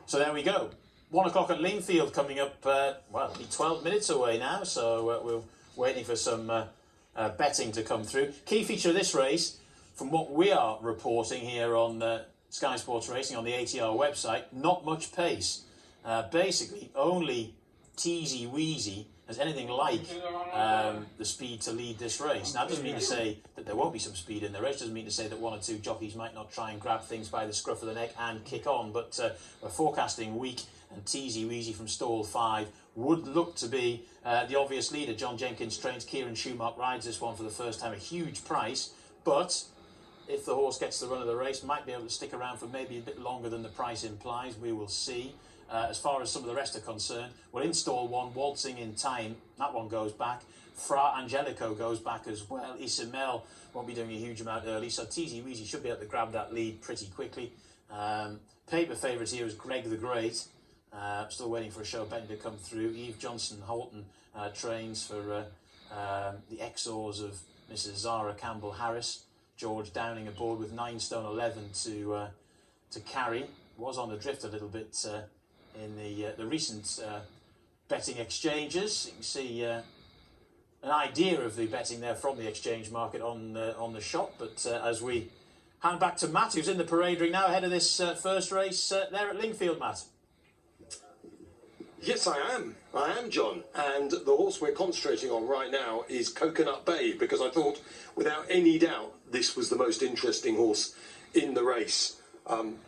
So there we go. 1 o'clock at Lingfield coming up, well, it'll be 12 minutes away now, so we're waiting for some betting to come through. Key feature of this race, from what we are reporting here on Sky Sports Racing on the ATR website, not much pace. Basically, only Teasyweasy has anything like the speed to lead this race. Now, that doesn't mean to say that there won't be some speed in the race. Doesn't mean to say that 1 or 2 jockeys might not try and grab things by the scruff of the neck and kick on. But we're forecasting weak, and Teasyweasy from stall 5 would look to be the obvious leader. John Jenkins trains, Kieran Schumacher rides this one for the first time, a huge price. But if the horse gets the run of the race, might be able to stick around for maybe a bit longer than the price implies. We will see. As far as some of the rest are concerned, we're in stall 1, Waltzing in Time. That one goes back. Fra Angelico goes back as well. Isimel won't be doing a huge amount early, so Teasyweasy should be able to grab that lead pretty quickly. Paper favourite here is Greg the Great. Still waiting for a show betting to come through. Eve Johnson Holton trains for the Exors of Mrs. Zara Campbell Harris. George Downing aboard with 9 stone 11 to carry. Was on the drift a little bit in the recent betting exchanges. You can see an idea of the betting there from the exchange market on the shop. But as we hand back to Matt, who's in the parade ring now ahead of this first race there at Lingfield, Matt. Yes, I am, John. And the horse we're concentrating on right now is Coconut Bay, because I thought, without any doubt, this was the most interesting horse in the race.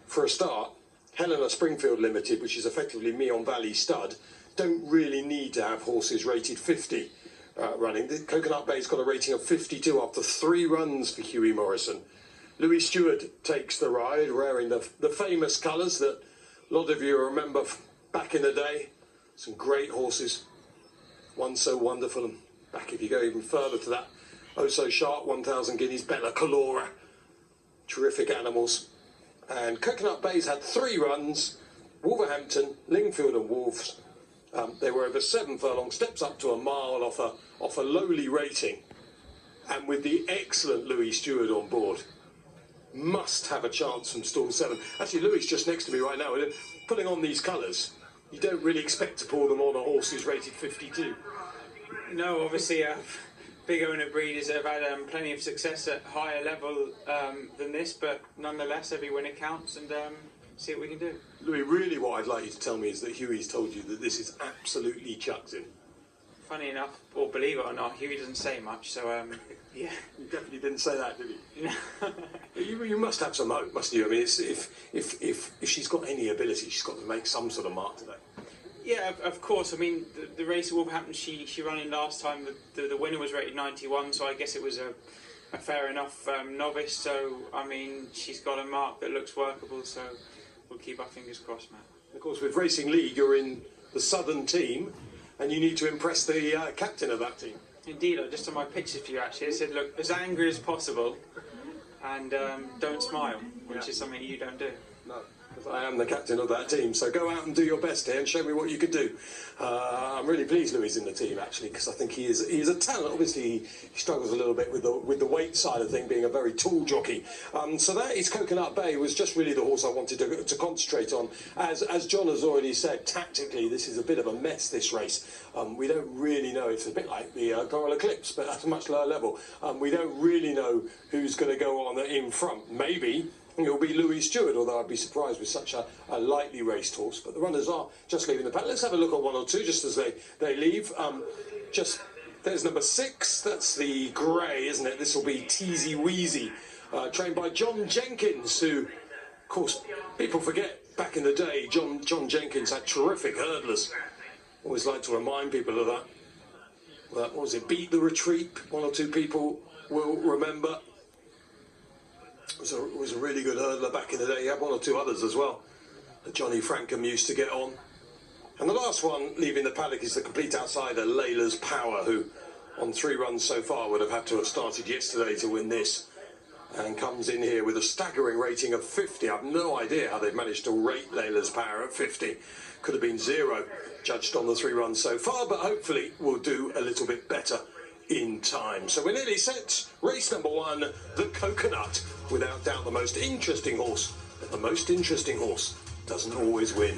For a start, Helena Springfield Limited, which is effectively Meon Valley stud, don't really need to have horses rated 50 running. The Coconut Bay's got a rating of 52 after 3 runs for Hughie Morrison. Louis Stewart takes the ride, wearing the famous colours that a lot of you remember back in the day. Some great horses. One So Wonderful, and back if you go even further to that, Oh So Sharp, 1,000 Guineas, Bella Calora. Terrific animals. And Coconut Bay's had 3 runs, Wolverhampton, Lingfield and Wolves. They were over 7 furlong, steps up to a mile off a lowly rating. And with the excellent Louis Stewart on board, must have a chance from stall 7. Actually, Louis just next to me right now, putting on these colours. You don't really expect to pull them on a horse who's rated 52. No, obviously, big owner breeders have had plenty of success at higher level than this, but nonetheless, every winner counts, and see what we can do. Louis, really what I'd like you to tell me is that Hughie's told you that this is absolutely chucked in. Funny enough, or believe it or not, Hughie doesn't say much, so yeah. You definitely didn't say that, did you? You must have some hope, mustn't you? I mean, if she's got any ability, she's got to make some sort of mark today. Yeah, of course. I mean, the race at Wolverhampton, she ran in last time. The winner was rated 91, so I guess it was a fair enough novice. So, I mean, she's got a mark that looks workable, so we'll keep our fingers crossed, Matt. Of course, with Racing League, you're in the southern team, and you need to impress the captain of that team. Indeed, just on my picture for you, actually, I said, look, as angry as possible, and don't smile, which is something you don't do. No, because I am the captain of that team, so go out and do your best here and show me what you can do. I'm really pleased Louis is in the team, actually, because I think he is a talent. Obviously, he struggles a little bit with the weight side of things, being a very tall jockey. So that is Coconut Bay, was just really the horse I wanted to concentrate on. As John has already said, tactically, this is a bit of a mess, this race. We don't really know. It's a bit like the Coral Eclipse, but at a much lower level. We don't really know who's going to go on in front. Maybe it'll be Louis Stewart, although I'd be surprised with such a lightly raced horse. But the runners are just leaving the paddock. Let's have a look at 1 or 2 just as they leave. There's number 6. That's the grey, isn't it? This will be Teasyweasy, trained by John Jenkins, who, of course, people forget back in the day, John Jenkins had terrific hurdlers. Always like to remind people of that. What was it? Beat the Retreat. 1 or 2 people will remember. It was a really good hurdler back in the day. He had 1 or 2 others as well that Johnny Frankham used to get on. And the last one leaving the paddock is the complete outsider, Layla's Power, who on 3 runs so far would have had to have started yesterday to win this, and comes in here with a staggering rating of 50. I have no idea how they've managed to rate Layla's Power at 50. Could have been 0 judged on the 3 runs so far, but hopefully we'll do a little bit better in time. So we're nearly set. Race number 1, the Coconut. Without doubt the most interesting horse, but the most interesting horse doesn't always win.